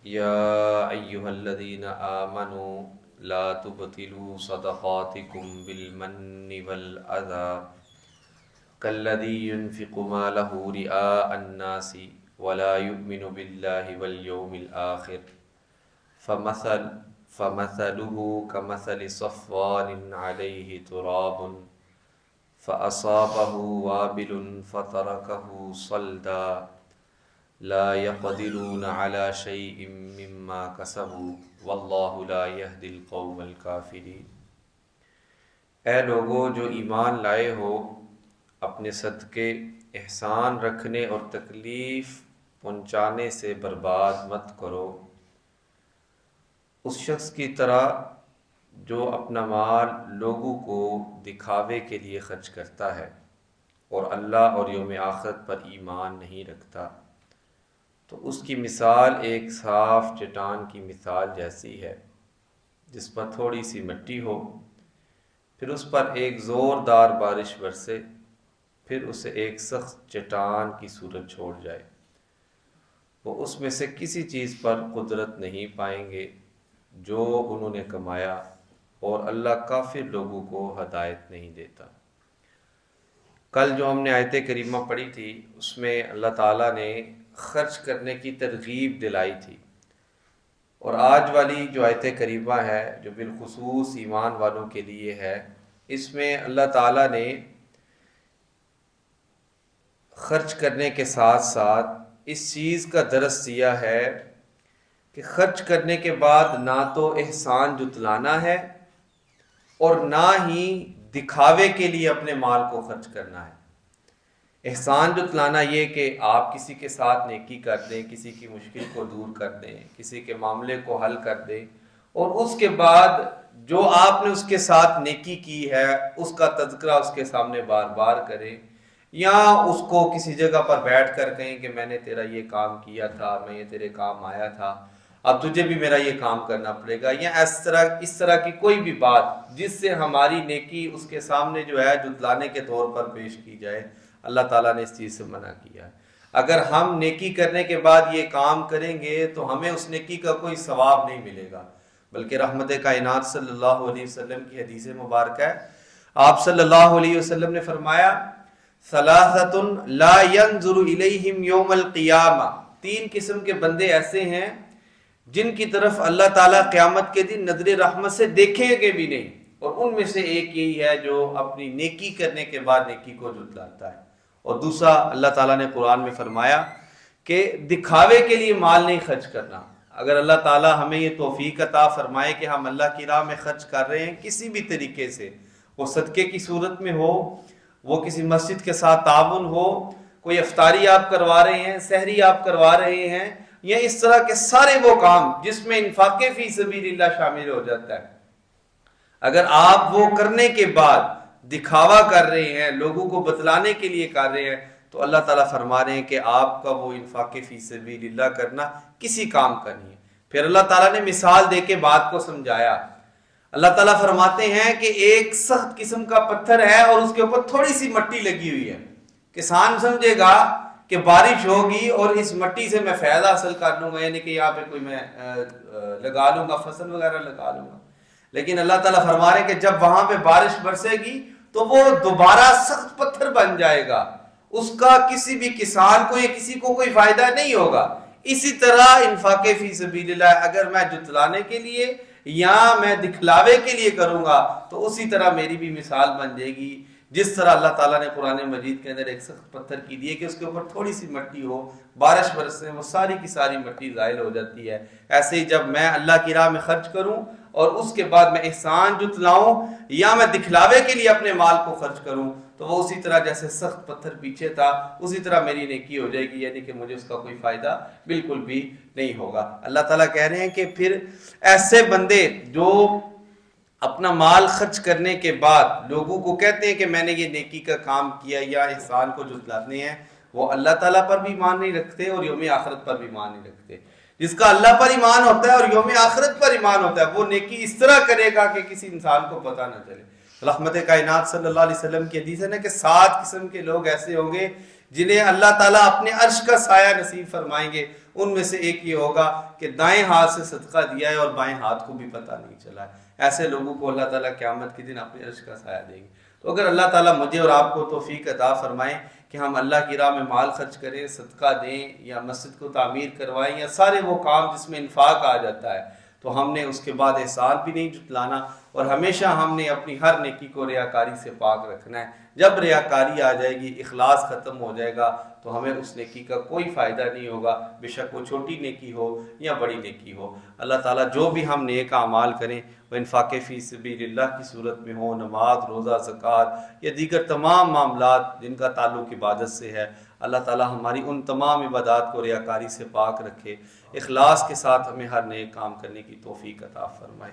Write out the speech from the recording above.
या अय्युहल्लज़ीना आमनू ला तुबतिलू सदक़ातिकुम बिलमन्नि वल अज़ा कल्लज़ी युनफ़िक़ु मालहू रिआअन्नासि वला युमिनु बिल्लाहि वल यौमिल आखिर फमसलुहु कमसलि सफ़वानिन अलैहि तुराबुन फ़असाबहु वाबिलुन फ़तरकहु सल्दा ला यक़दिरून अला शैइम मिम्मा कसबू वल्लाहु ला यहदिल क़ौमल काफ़िरीन। ऐ लोगो जो ईमान लाए हो, अपने सदक़े एहसान रखने और तकलीफ़ पहुँचाने से बर्बाद मत करो उस शख्स की तरह जो अपना माल लोगों को दिखावे के लिए खर्च करता है और अल्लाह और यौम आखिरत पर ईमान नहीं रखता। तो उसकी मिसाल एक साफ चट्टान की मिसाल जैसी है जिस पर थोड़ी सी मिट्टी हो, फिर उस पर एक ज़ोरदार बारिश बरसे, फिर उसे एक सख्त चट्टान की सूरत छोड़ जाए, वो उसमें से किसी चीज़ पर कुदरत नहीं पाएंगे जो उन्होंने कमाया, और अल्लाह काफिर लोगों को हदायत नहीं देता। कल जो हमने आयत करीमा पढ़ी थी उसमें अल्लाह ताला ने खर्च करने की तरगीब दिलाई थी, और आज वाली जो आयत करीमा है जो बिलखुसूस ईमान वालों के लिए है, इसमें अल्लाह ताला ने खर्च करने के साथ साथ इस चीज़ का दरस दिया है कि खर्च करने के बाद ना तो एहसान जुतलाना है और ना ही दिखावे के लिए अपने माल को खर्च करना है। एहसान जुतलाना ये कि आप किसी के साथ नेकी कर दें, किसी की मुश्किल को दूर कर दें, किसी के मामले को हल कर दें, और उसके बाद जो आपने उसके साथ नेकी की है उसका तज़किरा उसके सामने बार बार करें, या उसको किसी जगह पर बैठ कर कहें कि मैंने तेरा ये काम किया था, मैं ये तेरे काम आया था, अब तुझे भी मेरा ये काम करना पड़ेगा, या इस तरह की कोई भी बात जिससे हमारी नेकी उसके सामने जो है जुतलाने के तौर पर पेश की जाए, अल्लाह ताला ने इस चीज़ से मना किया है। अगर हम नेकी करने के बाद ये काम करेंगे तो हमें उस नेकी का कोई सवाब नहीं मिलेगा, बल्कि रहमत कायनात सल्लल्लाहु अलैहि वसल्लम की हदीस मुबारक है, आप सल्लल्लाहु अलैहि वसल्लम ने फरमाया सलासतुन ला यंजुरु इलैहिम यौमल क़ियामा, तीन किस्म के बंदे ऐसे हैं जिनकी तरफ अल्लाह ताला क़यामत के दिन नजर रहमत से देखेंगे भी नहीं, और उनमें से एक यही है जो अपनी नेकी करने के बाद नेकी को जुतलाता है। और दूसरा अल्लाह ताला ने कुरान में फरमाया कि दिखावे के लिए माल नहीं खर्च करना। अगर अल्लाह ताला हमें ये तौफीक अता फरमाए कि हम अल्लाह की राह में खर्च कर रहे हैं किसी भी तरीके से, वो सदक़े की सूरत में हो, वो किसी मस्जिद के साथ ताउन हो, कोई इफ्तारी आप करवा रहे हैं, सहरी आप करवा रहे हैं, या इस तरह के सारे वो काम जिसमें इन्फाक़े फ़ी सबीलिल्लाह शामिल हो जाता है, अगर आप वो करने के बाद दिखावा कर रहे हैं, लोगों को बतलाने के लिए कर रहे हैं, तो अल्लाह ताला फरमा रहे हैं कि आपका वो इन्फाक़े फ़ी सबीलिल्लाह करना किसी काम का नहीं है। फिर अल्लाह ताला ने मिसाल दे के बात को समझाया। अल्लाह ताला फरमाते हैं कि एक सख्त किस्म का पत्थर है और उसके ऊपर थोड़ी सी मट्टी लगी हुई है। किसान समझेगा कि बारिश होगी और इस मट्टी से मैं फ़ायदा हासिल कर लूँगा, यानी कि यहाँ पे कोई मैं लगा लूँगा, फसल वगैरह लगा लूँगा। लेकिन अल्लाह ताला फरमा रहे हैं कि जब वहाँ पे बारिश बरसेगी तो वो दोबारा सख्त पत्थर बन जाएगा, उसका किसी भी किसान को या किसी को कोई फ़ायदा नहीं होगा। इसी तरह इन्फाक़े फ़ी सबीलिल्लाह अगर मैं जुतलाने के लिए या मैं दिखलावे के लिए करूँगा तो उसी तरह मेरी भी मिसाल बन जाएगी। जिस तरह अल्लाह ताला ने कुरान मजीद के अंदर एक सख्त पत्थर की दी है कि उसके ऊपर थोड़ी सी मिट्टी हो, बारिश बरसने वो सारी की सारी मिट्टी ज़ाइल हो जाती है। ऐसे ही जब मैं अल्लाह की राह में खर्च करूँ और उसके बाद मैं एहसान जुतलाऊँ या मैं दिखलावे के लिए अपने माल को खर्च करूँ, तो वो उसी तरह जैसे सख्त पत्थर पीछे था उसी तरह मेरी नेकी हो जाएगी, यानी कि मुझे उसका कोई फ़ायदा बिल्कुल भी नहीं होगा। अल्लाह ताला कह रहे हैं कि फिर ऐसे बंदे जो अपना माल खर्च करने के बाद लोगों को कहते हैं कि मैंने ये नेकी का काम किया या एहसान को जुतलाते हैं, वो अल्लाह ताला पर भी ईमान नहीं रखते और यौम आखिरत पर भी ईमान नहीं रखते। जिसका अल्लाह पर ईमान होता है और यौम आखिरत पर ईमान होता है, वो नेकी इस तरह करेगा कि किसी इंसान को पता न चले। रहमत कायनात सल्लल्लाहु अलैहि वसल्लम की हदीस है ना कि 7 किस्म के लोग ऐसे होंगे جنہیں اللہ تعالیٰ اپنے عرش کا سایہ نصیب فرمائیں گے، ان میں سے ایک یہ ہوگا کہ دائیں ہاتھ سے صدقہ دیا ہے اور بائیں ہاتھ کو بھی پتہ نہیں چلا ہے۔ ایسے لوگوں کو اللہ تعالیٰ قیامت کے دن اپنے عرش کا سایہ دیں گے۔ تو اگر اللہ تعالیٰ مجھے اور آپ کو توفیق عطا فرمائیں کہ ہم اللہ کی راہ میں مال خرچ کریں، صدقہ دیں، یا مسجد کو تعمیر کروائیں، یا سارے وہ کام جس میں انفاق آ جاتا ہے، تو ہم نے اس کے بعد احسان بھی نہیں جتلانا، اور ہمیشہ ہم نے اپنی ہر نیکی کو ریاکاری سے پاک رکھنا ہے۔ جب ریاکاری آ جائے گی، اخلاص ختم ہو جائے گا، تو ہمیں اس نیکی کا کوئی فائدہ نہیں ہوگا، بے شک وہ چھوٹی نیکی ہو یا بڑی نیکی ہو۔ اللہ تعالیٰ جو بھی ہم نیک اعمال کریں وہ انفاق فی سبیل اللہ کی صورت میں ہو، نماز، روزہ، زکوٰۃ یا دیگر تمام معاملات جن کا تعلق عبادت سے ہے، اللہ تعالیٰ ہماری ان تمام عبادات کو ریاکاری سے پاک رکھے، اخلاص کے ساتھ ہمیں ہر نیک کام کرنے کی توفیق عطا فرمائے۔